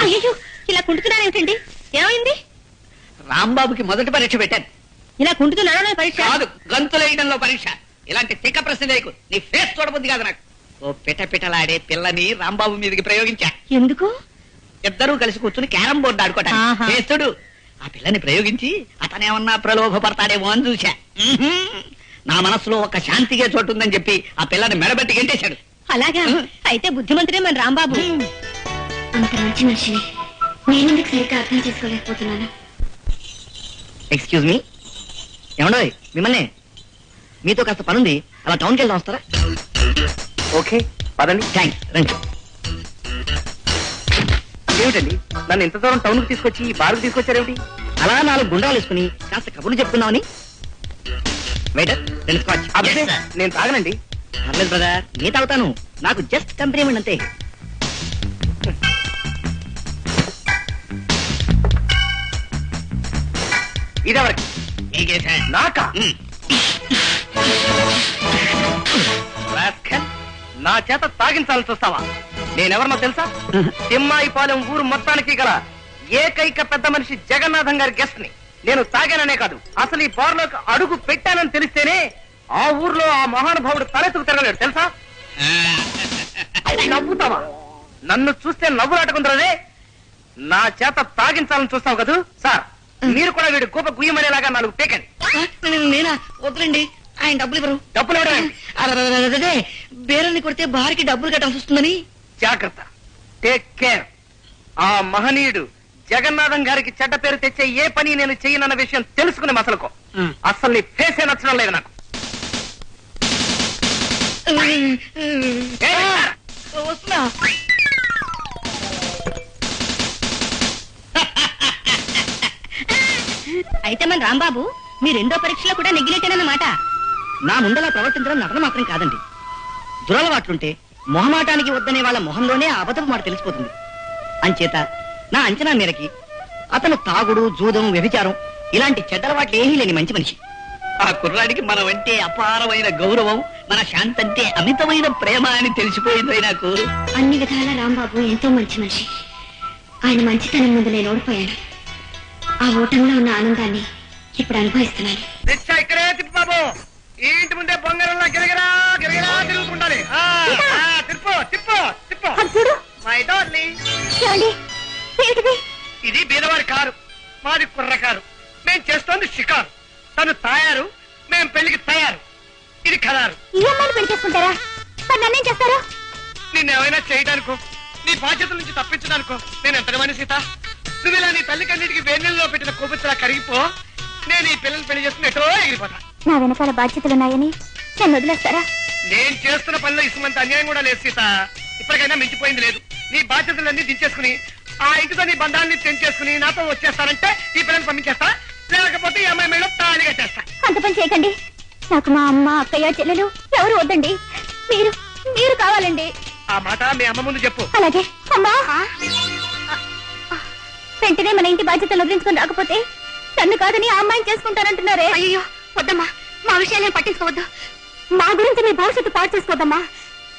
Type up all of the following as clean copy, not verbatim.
అయ్యో, ఇలా కుంటున్నారేమిటండి? ఏమైంది? రాంబాబుకి మొదటి పరీక్ష పెట్టాను. ఇలా కుంటున్నారో పరీక్ష కాదు, గంతులేయడంలో పరీక్ష. ఇలాంటి తిక్క ప్రశ్న లేకు. నీ ఫేస్ చూడబుద్ది కాదు నాకు. ఓ పిటపిటలాడే పిల్లని రాంబాబు మీదకి ప్రయోగించా. ఎందుకు? ఇద్దరూ కలిసి కూర్చుని క్యారం బోర్డు ఆడుకోవటానికి. చేస్తుడు ఆ పిల్లని ప్రయోగించి అతనేమన్నా ప్రలోభపడతాడేమో అని చూశా. నా మనసులో ఒక శాంతిగా చోటుందని చెప్పి ఆ పిల్లని మెడబెట్టి గెంటేశాడు. అలాగా? అయితే బుద్ధిమంతుడే మన రాంబాబు. అంత మంచి మనిషిని నేనెందుకు సరిగ్గా అర్థం చేసుకోలేకపోతున్నాను. ఎక్స్క్యూజ్ మీ, ఏమండో మిమ్మల్ని, మీతో కాస్త పనుంది, అలా టౌన్కి వెళ్దాం వస్తారా? ఓకే పదండి. థ్యాంక్స్, రండి. ఏమిటండి నన్ను ఇంత దూరం టౌన్ కి తీసుకొచ్చి బార్కు తీసుకొచ్చారేమిటి? అలా 4 గుండాలు వేసుకుని కాస్త కబుర్లు చెప్పుకుందామని. Waiter, 2 scotch. అబ్బే, నేను తాగనండి. పర్లేదు బ్రదర్, నీ తాగుతాను. నాకు జస్ట్ కంపెనీ ఇవ్వండి అంతే. ఇదెవరికి? నాకా? రాస్కల్, నా చేత తాగించాలని చూస్తావా? నేనెవరినో తెలుసా? తిమ్మాయిపాలెం ఊరు మొత్తానికి గల ఏకైక పెద్ద మనిషి జగన్నాథం గారి గెస్ట్ ని. నేను తాగాననే కాదు, అసలు ఈ బార్లోకి అడుగు పెట్టానని తెలిస్తేనే ఆ ఊర్లో ఆ మహానుభావుడు తలెత్తుకు తిరగలేడు తెలుసా? నవ్వుతావా? నన్ను చూస్తే నవ్వులాటకుందరదే. నా చేత తాగించాలని చూస్తావు కదూ? సార్, మీరు కూడా వీడు గోప గుయ్యమనేలాగా 4 పేకండి. నేనా? వద్దులండి, ఆయన డబ్బులు ఇవ్వరు. డబ్బులు ఇవ్వడం అదే బేరన్ని కొడితే భార్యకి డబ్బులు కట్టాల్సి వస్తుందని. జాగ్రత్త, టేక్ కేర్. ఆ మహనీయుడు జగన్నాథం గారికి చెడ్డ పేరు తెచ్చే ఏ పని నేను చెయ్యనన్న విషయం తెలుసుకునే మసలుకో. అసలు నీ ఫేసే నచ్చడం లేదు నాకు. వస్తున్నా. అయితే మన రాంబాబు మీ 2వ పరీక్షలో కూడా నెగ్గినట్టేనన్నమాట. నా ముందలా ప్రవర్తించడం నటన మాత్రం కాదండి. దురలవాట్లుంటే మొహమాటానికి వద్దనే వాళ్ళ మొహంలోనే ఆ అబద్ధపు మాట తెలిసిపోతుంది. అంచేత నా అంచనా మేరకి అతను తాగుడు, జూదం, వ్యభిచారం ఇలాంటి చెడ్డలవాట్లు ఏమీ లేని మంచి మనిషి. ఆ కుర్రాడికి మనం అంటే అపారమైన గౌరవం, మన శాంతంటే అమితమైన ప్రేమ అని తెలిసిపోయింది నాకు. అన్ని విధాల రాంబాబు ఎంతో మంచి మనిషి. ఆయన మంచితనం ముందు నేను ఓడిపోయాను. ఆ ఓటంలో ఉన్న ఆనందాన్ని ఇప్పుడు అనుభవిస్తున్నాను. రిక్షా ఇక్కడే తిప్పు బాబు. ఈ ఇంటి ముందే బొంగరంలా గిరగిరా గిరగిరా తిరుగుతుండాలి. తిప్పు తిప్పు తిప్పు. మై డార్లింగ్, ఇది బీదవాడి కారు, మాది కుర్ర కారు. మేం చేస్తోంది షికారు. తను తాయారు, మేం పెళ్లికి తయారు. ఇది ఖరారు. ఈ అమ్మాయిని పెళ్లి చేసుకుంటారా? మరి నన్నేం చేస్తారు? నిన్నేమైనా చేయడానికో, నీ బాధ్యతల నుంచి తప్పించడానికో నేను ఎంతగానో సీత. నువ్వు ఇలా నీ తల్లి కన్నిటికి వేన్నెల్లో పెట్టిన కొవ్వొత్తులా కరిగిపో. నేను ఈ పిల్లల్ని పెళ్లి చేసుకుని ఎటో ఎగిరిపోతా. నా వెనకాల బాధ్యతలున్నాయని నన్ను వదిలేస్తారా? నేను చేస్తున్న పనిలో ఇసుమంత అన్యాయం కూడా లేదు సీత. ఇప్పటికైనా మించిపోయింది లేదు. నీ బాధ్యతలన్నీ దించేసుకుని ఆ ఇంటితో నీ బంధాన్ని తెంచేసుకుని నాతో వచ్చేస్తానంటే ఈ పిల్లల్ని పంపించేస్తా. లేకపోతే ఈ అమ్మాయి మేడం తాళి కట్టేస్తా. అంత పని చేయకండి. నాకు మా అమ్మ, అక్కయ్య, చెల్లెలు ఎవరు వద్దండి. మీరు మీరు కావాలండి. ఆ మాట మీ అమ్మ ముందు చెప్పు. అలాగే. అమ్మా, వెంటనే మన ఇంటి బాధ్యతలు వదిలించుకొని రాకపోతే నన్ను కాదని ఆ అమ్మాయిని చేసుకుంటానంటున్నారే. అయ్యో వద్దమ్మా, మా విషయాలను పట్టించుకోవద్దు. మా గురించి మీ భవిష్యత్తు పాటు చేసుకోవద్దమ్మా.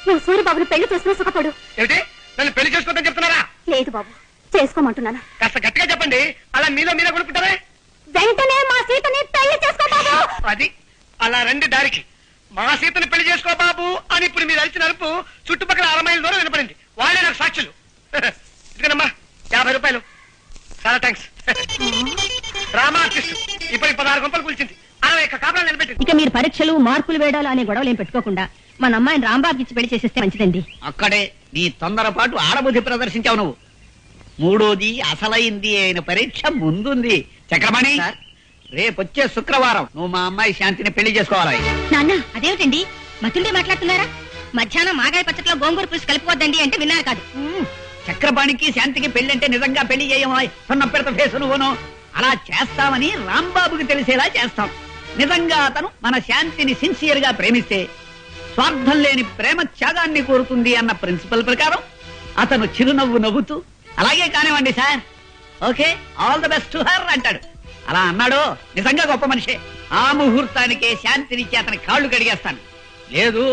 నువ్వు సూర్యబాబుని పెళ్లి చేసుకుని సుఖపడు. ఏమిటి, నన్ను పెళ్లి చేసుకోవద్దని చెప్తున్నారా? లేదు బాబు, చేసుకోమంటున్నాను. కాస్త గట్టిగా చెప్పండి. అలా మీలో మీరే కొనుక్కుంటారే. వెంటనే మా సీతని పెళ్లి చేసుకో బాబు. అది అలా రండి దారికి. మా సీతని పెళ్లి చేసుకో బాబు అని ఇప్పుడు మీరు అరిచిన అరుపు చుట్టుపక్కల 6 మైళ్ళ దూరం వినపడింది. వాళ్ళే నాకు సాక్షులు. ఇదిగోనమ్మా 50 రూపాయలు. చాలా థ్యాంక్స్. డ్రామా ఆర్టిస్ట్ ఇప్పుడు 16 గంటలు కూల్చింది. 60 కాపురాలు నిలబెట్టింది. ఇక మీరు పరీక్షలు, మార్కులు వేయడాలు అనే గొడవలు ఏం పెట్టుకోకుండా మన అమ్మాయిని రాంబాబుకి ఇచ్చి పెళ్లి చేసేస్తే మంచిదండి. అక్కడే నీ తొందరపాటు ఆడబుద్ధి ప్రదర్శించావు నువ్వు. 3వది అసలైంది అయిన పరీక్ష ముందుంది. చక్రమణి, రేపొచ్చే శుక్రవారం నువ్వు మా అమ్మాయి శాంతిని పెళ్లి చేసుకోవాలి. నాన్న, అదేమిటండి మతుండే మాట్లాడుతున్నారా? మధ్యాహ్నం మాగాయ పచ్చట్లో గోంగూర పులుసు కలుపుకోద్దండి అంటే విన్నారు కాదు. చక్రపాణికి శాంతికి పెళ్లంటే నిజంగా పెళ్లి చేయమా? సొన్న పెడత ఫేసు నువ్వును. అలా చేస్తామని రాంబాబుకి తెలిసేలా చేస్తాం. నిజంగా అతను మన శాంతిని సిన్సియర్ గా ప్రేమిస్తే స్వార్థం లేని ప్రేమ త్యాగాన్ని కోరుతుంది అన్న ప్రిన్సిపల్ ప్రకారం అతను చిరునవ్వు నవ్వుతూ అలాగే కానివ్వండి sir, okay, all the best to her అంటాడు. అలా అన్నాడు, నిజంగా గొప్ప మనిషే. ఆ ముహూర్తానికే శాంతినిచ్చి అతని కాళ్ళు కడిగేస్తాను. లేదు,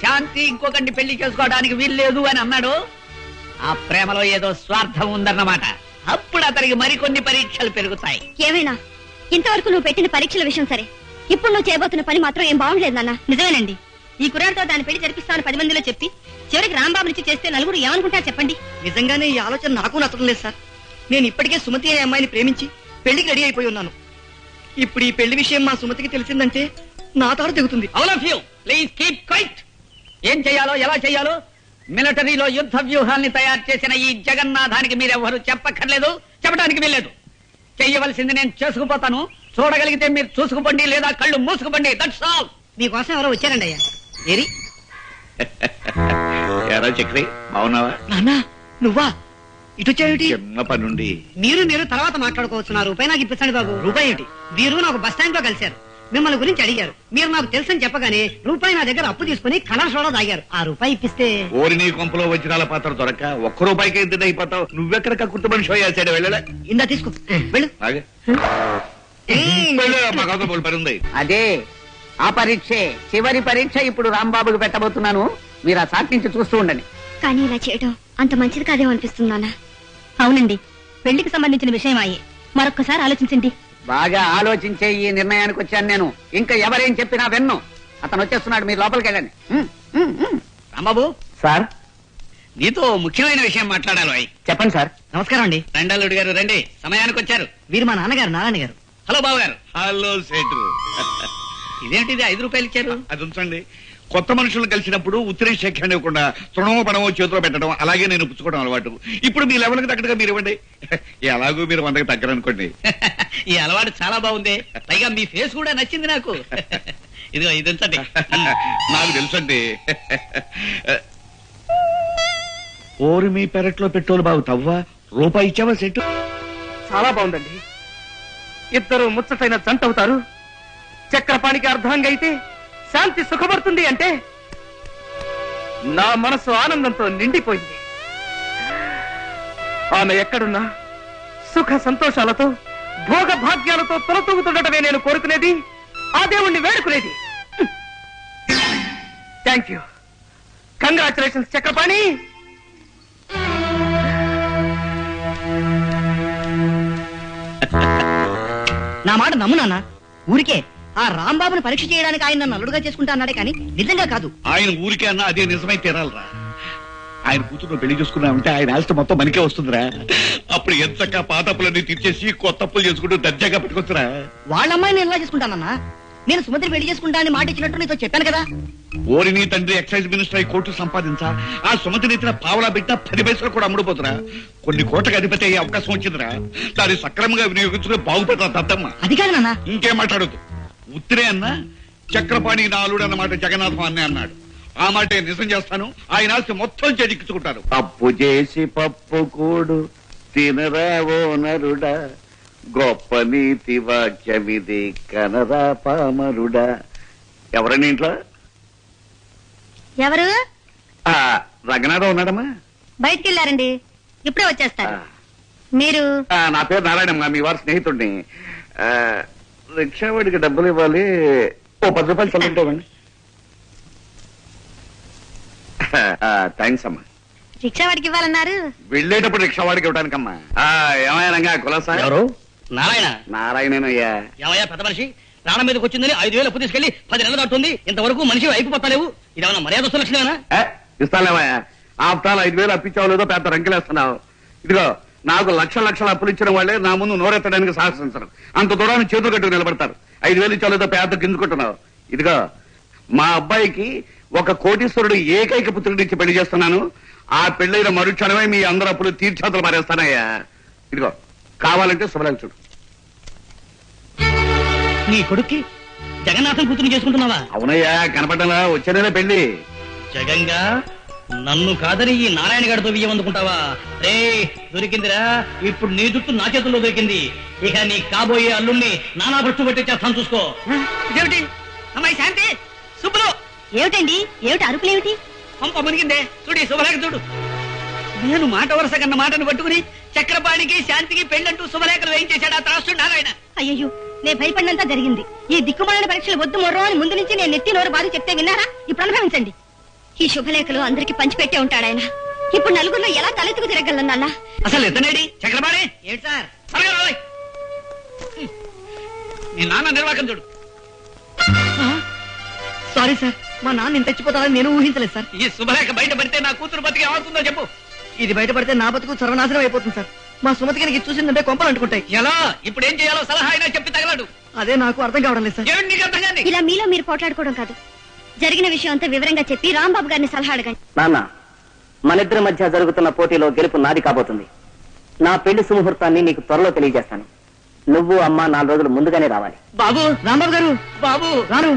శాంతి ఇంకొకరిని పెళ్లి చేసుకోవడానికి వీల్లేదు అని అన్నాడు, ఆ ప్రేమలో ఏదో స్వార్థం ఉందన్నమాట. అప్పుడు అతనికి మరికొన్ని పరీక్షలు పెరుగుతాయి. ఏమైనా ఇంతవరకు నువ్వు పెట్టిన పరీక్షల విషయం సరే, ఇప్పుడు నువ్వు చేయబోతున్న పని మాత్రం ఏం బాగుండలేదు నాన్న. నిజమేనండి. ఈ కుర్రాడితో దాని పెళ్లి జరిపిస్తామని 10 మందిలో చెప్పి చివరికి రాంబాబు నుంచి చేస్తే నలుగురు ఏమనుకుంటారు చెప్పండి. నిజంగానే ఈ ఆలోచన నాకు నచ్చడం లేదు సార్. నేను ఇప్పటికే సుమతి అనే అమ్మాయిని ప్రేమించి పెళ్లికి రెడీ అయిపోయి ఉన్నాను. ఇప్పుడు ఈ పెళ్లి విషయం మా సుమతికి తెలిసిందంటే నా తాడు తెగుతుంది. All of you please keep quiet. ఏం చేయాలో ఎలా చేయాలో మిలిటరీలో యుద్ధ వ్యూహాల్ని తయారు చేసిన ఈ జగన్నాథానికి మీరెవరు చెప్పక్కర్లేదు, చెప్పడానికి వీల్లేదు. చెయ్యవలసింది నేను చేసుకుపోతాను. చూడగలిగితే మీరు చూసుకుపోండి, లేదా కళ్ళు మూసుకుపోండి. That's all. మీకోసం ఎవరో వచ్చారండి అయ్యా. ఏరి ఎరా చక్రి, బాగున్నావా? నాన్నా నువ్వా? ఇటు వచ్చావేమిటి? చిన్న పనుండి. మీరు తర్వాత మాట్లాడుకోవచ్చు. నా రూపాయి నాకు ఇప్పించండి బాబు. రూపాయి ఏమిటి? వీరు నాకు బస్ స్టాండ్ లో కలిశారు. మిమ్మల్ని గురించి అడిగారు. మీరు నాకు తెలుసని చెప్పగానే రూపాయి నా దగ్గర అప్పు తీసుకుని కలర్ సోడా తాగారు. ఆ రూపాయి ఇప్పిస్తే ఓరి నీ కొంపలో వజ్రాల పాత్ర దొరక 1 రూపాయికి ఎంత అయిపోతావు. నువ్వెక్కడ కక్కుర్తి మనిషి అయ్యాడు. వెళ్ళలే ఇందా తీసుకో వెళ్ళు. ఆగే. వెళ్ళు, మా కథ పని ఉంది. అదే ఆ పరీక్షే చివరి పరీక్ష. ఇప్పుడు రాంబాబుకి పెట్టబోతున్నాను. మీరు ఆ సాటి నుంచి చూస్తూ ఉండండి. కానీ ఇలా చేయడం అంత మంచిది కాదేమో అనిపిస్తుంది నాన్న. అవునండి, పెళ్లికి సంబంధించిన విషయం అయ్యే. మరొక్కసారి ఆలోచించండి. బాగా ఆలోచించే ఈ నిర్ణయానికి వచ్చాను నేను. ఇంకా ఎవరేం చెప్పినా విన్ను. అతను వచ్చేస్తున్నాడు, మీరు లోపలికి వెళ్ళండి. రాంబాబు సార్, నీతో ముఖ్యమైన విషయం మాట్లాడాలి. చెప్పండి సార్. నమస్కారం అండి. రెండల్లుడు గారు రండి, సమయానికి వచ్చారు. వీరు మా నాన్నగారు నారాయణ గారు. హలో బాబు గారు. హలో సేటు. ఇదేంటిది 5 రూపాయలు ఇచ్చారు? అది ఉంచండి. కొత్త మనుషులు కలిసినప్పుడు ఉత్తరేజ్ శేఖరణ ఇవ్వకుండా తృణమో పణమో చేతిలో పెట్టడం, అలాగే నేను పుచ్చుకోవడం అలవాటు. ఇప్పుడు మీ లెవెల్కి తగ్గట్టుగా మీరు ఇవ్వండి. ఎలాగో మీరు 100కి తగ్గరనుకోండి. ఈ అలవాటు చాలా బాగుంది. పైగా మీ ఫేస్ కూడా నచ్చింది నాకు. ఇదిగో ఇది ఉంచండి. నాకు తెలుసండి. ఓరి మీ పెరట్లో పెట్రోలు బాగు తవ్వా. రూపాయి ఇచ్చావా సెట్టు? చాలా బాగుందండి. ఇద్దరు ముచ్చటైన జంట అవుతారు. చక్రపాణికి అర్ధాంగి అయితే శాంతి సుఖపడుతుంది అంటే నా మనసు ఆనందంతో నిండిపోయింది. ఆమె ఎక్కడున్నా సుఖ సంతోషాలతో భోగ భాగ్యాలతో తొలతూగుతుండటమే నేను కోరుకునేది, ఆ దేవుణ్ణి వేడుకునేది. Thank you. కంగ్రాచులేషన్స్ చక్రపాణి. నా మాట నమ్ము నాన్న. ఊరికే ఆ రాంబాబుని పరీక్ష చేయడానికి ఆయన నన్ను అల్లుడుగా చేసుకుంటా అన్నాడే కానీ నిజంగా కాదు. ఆయన ఊరికే అన్నా అదే నిజమై తీరాలరా. ఆయన కూతురు పెళ్లి చూసుకున్నామంటే ఆయన ఆస్తి మొత్తం మనకే వస్తుందిరా. అప్పుడు ఎంతగా పాతప్పులన్నీ తీర్చేసి కొత్త అప్పులు చేసుకుంటూ దర్జాగా పెట్టుకొచ్చురా. వాళ్ళ అమ్మాయిని నేను ఎలా చేసుకుంటానన్నా? నేను సుమతిని పెళ్లి చేసుకుంటా అని మాట ఇచ్చినట్టు నీతో చెప్పాను కదా. ఓరి నీ తండ్రి ఎక్సైజ్ మినిస్టర్ అయి కోర్టు సంపాదించా. ఆ సుమతిని ఇచ్చిన పావలా బిడ్డ 10 పైసలు కూడా అమ్ముడుపోతురా. కొన్ని కోట్లకు అధిపతి అయ్యే అవకాశం వచ్చిందిరా. దాన్ని సక్రమంగా వినియోగించుకుని బాగుపడతా దత్తమ్మ. అది కాదు నాన్న. ఇంకేం మాట్లాడదు. ఉత్తిరే అన్న చక్రపాణి నాలుడు అన్నమాట జగన్నాథం అన్నే అన్నాడు. ఆ మాటే నిజం చేస్తాను. ఆయన ఆస్తి మొత్తం చేజిక్కించుకుంటారు. అప్పు చేసి పప్పు కూడు తినరావో నరుడా, గొప్ప నీతి వాక్యమిది కనరా పామరుడా. ఎవరని ఇంట్లో? ఎవరు? రంగనాథం ఉన్నాడమ్మా? బయటికి వెళ్ళారండి, ఇప్పుడే వచ్చేస్తారు. మీరు? నా పేరు నారాయణమ్మ, మీ వారి స్నేహితుడిని. రిక్షావాడికి డబ్బులు ఇవ్వాలి. ఓ 10 రూపాయలు చల్లుంటామండి. థ్యాంక్స్ అమ్మా. రిక్షా వాడికి ఇవ్వాలన్నారు. వెళ్ళేటప్పుడు రిక్షావాడికి ఇవ్వడానికమ్మా. ఏమయ్యా రంగా కులసా? ఎవరు? నారాయణ. నారాయణేనయ్యా. ఏమయ్యా పెద్ద మనిషి, ప్రాణం మీదకి వచ్చిందని 5,000 అప్పు తీసుకెళ్లి 10 నెలలు దాటుతుంది. ఇంతవరకు మనిషి అయిపోతలేవు. ఇదేమన్నా మర్యాద లక్షణమేనా? ఇస్తాలేమయ్యా. ఆఫ్టర్ ఆల్ 5,000 అప్పించావు లేదో పెద్ద రంకెలేస్తున్నావు. ఇదిగో నాకు లక్షల అప్పులు ఇచ్చిన వాళ్ళే నా ముందు నోరెత్తడానికి సాహసించరు. అంత దూరాన్ని చేతులు కట్టుకు నిలబడతారు. 5,000 ఇచ్చావు లేదో పేద గింజుకుంటున్నావు. ఇదిగో మా అబ్బాయికి ఒక కోటీశ్వరుడు ఏకైక పుత్రుడిచ్చి పెళ్లి చేస్తున్నాను. ఆ పెళ్లైన మరుక్షణమే మీ అందరు అప్పులు తీర్చాతలు మారేస్తానయ్యా. ఇదిగో కావాలంటే శుభలేఖ చూడు. నీ కొడుక్కి జగన్నాథం కూతురు చేసుకుంటున్నావా? అవునయ్యా, కనపడ్డా వచ్చే నెల పెళ్లి. జగంగా నన్ను కాదని ఈ నారాయణ గారితో బియ్యం అందుకుంటావా? రే దొరికిందిరా, ఇప్పుడు నీ జుట్టు నా చేతుల్లో దొరికింది. ఇక నీ కాబోయే అల్లుణ్ణి నానా భ్రష్టు పెట్టి చేస్తాను చూసుకో. ఇదేమిటి అమ్మాయి శాంతి? సుబ్బులు ఏమిటండి? ఏమిటి అరుపులేమిటి? పంప మునిగిందే. చూడు శుభలేఖ చూడు. నేను మాట వరుస కన్న మాటను పట్టుకుని చక్రపాణికి శాంతికి పెళ్ళంటూ శుభలేఖలు వేయించేశాడు ఆ త్రాసుడు నారాయణ. అయ్యో, నేను భయపడినంతా జరిగింది. ఈ దిక్కుమాలిన పరీక్షలు వద్దు మొర్రో అని ముందు నుంచి నేను నెత్తి నోరు బాధ చెప్తే విన్నారా? ఇప్పుడు అనుభవించండి. ఈ శుభలేఖలు అందరికి పంచిపెట్టే ఉంటాడు ఆయన. ఇప్పుడు నలుగురిలో ఎలా తలెత్తుకు తిరగలను నాన్న? అసలు ఎత్తనేడి చక్రపాణి ఏంటి సార్? త్వరగా రావాలి. నీ నాన్న నిర్వాకం చూడు. సారీ సార్, మా నాన్న ఇంత చచ్చిపోతారని నేను ఊహించలేదు సార్. ఈ శుభలేఖ బయట పడితే నా కూతురు బతికి ఏమవుతుందో చెప్పు. ఇది బయటపడితే నా బతుకు సర్వనాశనం అయిపోతుంది సార్. మా సుమతి గారికి చూసిందంటే కొంపలు అంటుకుంటాయి. ఎలా ఇప్పుడు ఏం చేయాలో సలహా అయినా చెప్పి తగలడు. అదే నాకు అర్థం కావడం లేదు సార్. ఏమిటి నీకు అర్థం కాని? ఇలా మీలో మీరు పోట్లాడుకోవడం కాదు, జరిగిన విషయం అంతా వివరంగా చెప్పి రాంబాబు గారిని సలహా అడగండి. నాన్న, మనిద్దరి మధ్య జరుగుతున్న పోటీలో గెలుపు నాది కాబోతుంది. నా పెళ్లి సుముహూర్తాన్ని నీకు త్వరలో తెలియజేస్తాను. నువ్వు అమ్మ 4 రోజులు ముందుగానే రావాలి. బాబు, రాంబాబు గారు, బాబు రాను.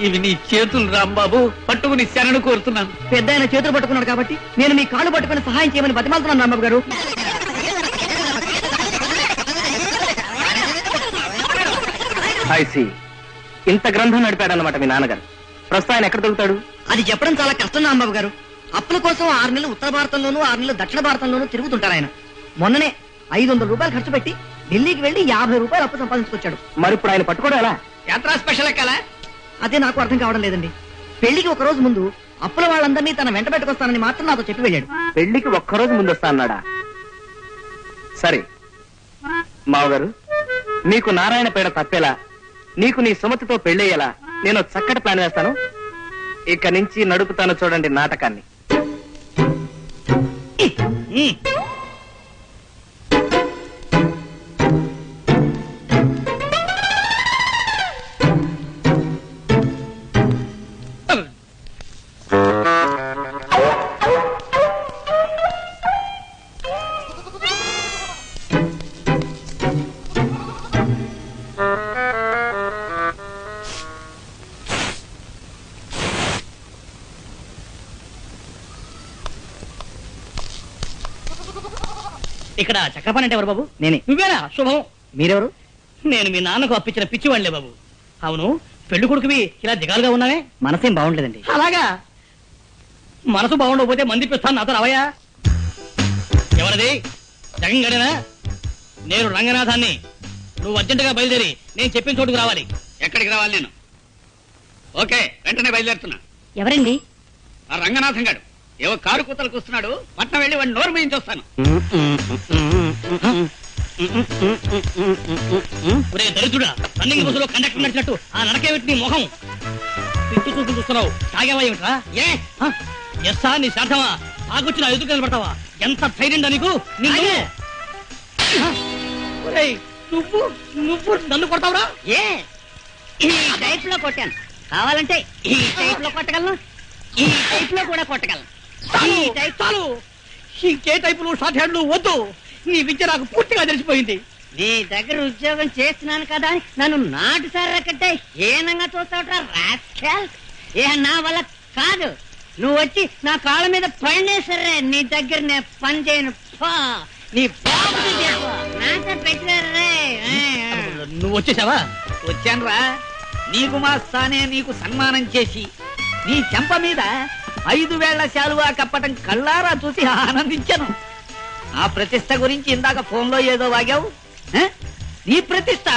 ఇవి నీ చేతులు రాంబాబు, పట్టుకుని శరణు కోరుతున్నాను. పెద్ద ఆయన చేతులు పట్టుకున్నాడు కాబట్టి నేను మీ కాళ్ళు పట్టుకుని సహాయం చేయమని బతిమాలుతున్నాను రాంబాబు గారు. ఐసి, ఇంత గ్రంథం నడిపాడన్నమాట మీ నాన్నగారు. ప్రస్తుతం ఆయన ఎక్కడ దొరుకుతాడు? అది చెప్పడం చాలా కష్టం రాంబాబు గారు. అప్పుల కోసం 6 నెలలు ఉత్తర భారతంలోనూ 6 నెలలు దక్షిణ భారతంలోనూ తిరుగుతుంటారు ఆయన. మొన్ననే 500 రూపాయలు ఖర్చు పెట్టి ఢిల్లీకి వెళ్లి 50 రూపాయలు అప్పు సంపాదించుకొచ్చాడు. మరి ఇప్పుడు ఆయన పట్టుకోవడం ఎలా? యాత్రా స్పెషల్ ఎక్కాలా? అదే నాకు అర్థం కావడం లేదండి. పెళ్లికి ఒక రోజు ముందు అప్పుల వాళ్ళందరినీ తన వెంట పెట్టుకొస్తానని మాత్రం నాతో చెప్పి వెళ్ళాడు. పెళ్లికి ఒక్కరోజు ముందు వస్తా అన్నాడా? సరే మావగారు, నీకు నారాయణ పేడ తప్పేలా, నీకు నీ సుమతితో పెళ్ళయ్యేలా నేను చక్కటి ప్లాన్ వేస్తాను. ఇక నుంచి నడుపుతాను చూడండి నాటకాన్ని. ఇక్కడ చక్రపాణి అంటే ఎవరు బాబు? నేనే. నువ్వేనా? శుభం. మీరెవరు? నేను మీ నాన్నకు అప్పించిన పిచ్చివాళ్లే బాబు. అవును, పెళ్లి కొడుకువి ఇలా దిగాలుగా ఉన్నావే? మనసేం బాగుండలేదండి. అలాగా? మనసు బాగుండకపోతే మంది పిస్తాను, నాతో రావయ్యా. ఎవరది? జగన్ గడేనా? నేను రంగనాథాన్ని. నువ్వు అర్జెంటుగా బయలుదేరి నేను చెప్పిన చోటుకు రావాలి. ఎక్కడికి రావాలి నేను? ఓకే, వెంటనే బయలుదేరుతున్నా. ఎవరండి? ఆ రంగనాథం గాడు ఏవో కారు కూతలకు వస్తున్నాడు. పట్నం వెళ్ళి వాడిని నోరు మూయించి వస్తాను. ఒరే దరిద్రుడా, రన్నింగ్ బస్సులో కండక్టర్ నడిచినట్టు ఆ నడకేమిటి నీ మొహం? పిచ్చి చూపు చూస్తున్నావు. తాగేవా ఏమిట్రా? ఏ ఎస్సా నీ శాంతమా? తాగొచ్చిన ఎదురు కనబడతావా? ఎంత ధైర్యం నీకు? నిన్ను ఒరేయ్, నువ్వు నువ్వు నన్ను కొడతావురా? ఏ ఈ టైప్ లో కొట్టాను, కావాలంటే ఈ టైప్ లో కొట్టగలను, ఈ టైప్ లో కూడా కొట్టగలను. చాలు, ఇంకే టైపులు షార్ట్ హ్యాండ్లు వద్దు. నీ విద్య నాకు పూర్తిగా తెలిసిపోయింది. నీ దగ్గర ఉద్యోగం చేస్తున్నాను కదా అని నన్ను నాటు సర్రకట్టే హీనంగా చూస్తావుట్రా రాస్కెల్. ఏ నా వల్ల కాదు. నువ్వు వచ్చి నా కాళ్ళ మీద పడినే సరే నీ దగ్గర నేను పని చేయను. పో, నీ బాబుకి చెప్పు. నాతో పెట్టారే. నువ్వు వచ్చేసావా? వచ్చానురా. నీకు మా స్థానే నీకు సన్మానం చేసి నీ చెంప మీద 5 వేళ్ల శాలువా కప్పటం కళ్ళారా చూసి ఆనందించాను. ఆ ప్రతిష్ట గురించి ఇందాక ఫోన్లో ఏదో వాగావు. నీ ప్రతిష్ట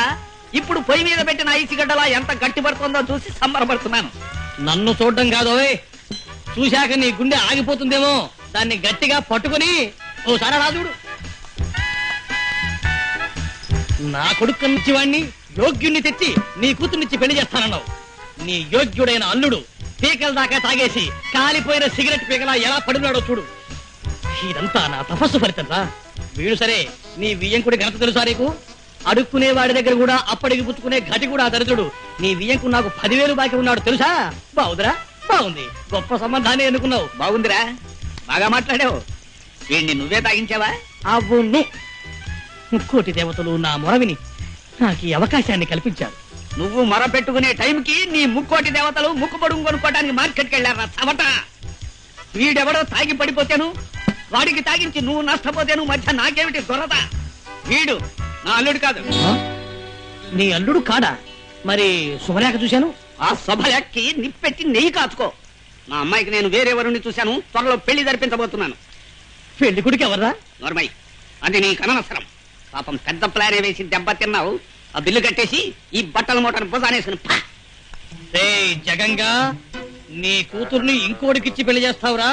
ఇప్పుడు పొయ్యి మీద పెట్టిన ఐసిగడ్డలా ఎంత గట్టిపడుతుందో చూసి సంబరపడుతున్నాను. నన్ను చూడడం కాదు, చూశాక నీ గుండె ఆగిపోతుందేమో. దాన్ని గట్టిగా పట్టుకుని ఓసారి రాజుడు. నా కొడుకు నిచ్చివాణ్ణి యోగ్యుణ్ణి తెచ్చి నీ కూతుర్నిచ్చి పెళ్లి చేస్తానన్నావు. నీ యోగ్యుడైన అల్లుడు పీకల దాకా తాగేసి కాలిపోయిన సిగరెట్ పీకలా ఎలా పడున్నాడో చూడు. ఇదంతా నా తపస్సు ఫలితంరా. వీడు సరే, నీ వియ్యంకుడి ఘనత తెలుసా నీకు? అడుక్కునే వాడి దగ్గర కూడా అప్పటికి పుచ్చుకునే గటి కూడా దరిద్రుడు. నీ వియ్యంకుడు నాకు 10,000 బాకీ ఉన్నాడు తెలుసా? బాగుందిరా, బాగుంది. గొప్ప సంబంధాన్ని ఎన్నుకున్నావు. బాగుందిరా, బాగా మాట్లాడావు. వీడిని నువ్వే తాగించావా? అవును, ముక్కోటి దేవతలు నా మొరవిని నాకు ఈ అవకాశాన్ని కల్పించారు. నువ్వు మొర పెట్టుకునే టైంకి నీ ముక్కోటి దేవతలు ముక్కు పొడుగు కొనుక్కోటానికి మార్కెట్కి వెళ్ళారా చవట. వీడెవడో తాగి పడిపోతేను, వాడికి తాగించి నువ్వు నష్టపోతేను మధ్య నాకేమిటి దొరద? వీడు నా అల్లుడు కాదు. నీ అల్లుడు కాడా? మరి శుభలేఖ చూశాను. ఆ శుభలేఖకి నిప్పెట్టి నెయ్యి కాచుకో. మా అమ్మాయికి నేను వేరే వరుణ్ణి చూశాను. త్వరలో పెళ్లి జరిపించబోతున్నాను. పెళ్లి కొడుకు ఎవర్రా? నోర్మై, అది నీ కనవసరం. పాపం పెద్ద ప్లానే వేసి దెబ్బ తిన్నావు. ఆ బిల్లు కట్టేసి ఈ బట్టల మూటను భుజానేసుకుని జగంగా నీ కూతుర్ని ఇంకోటికిచ్చి పెళ్లి చేస్తావురా?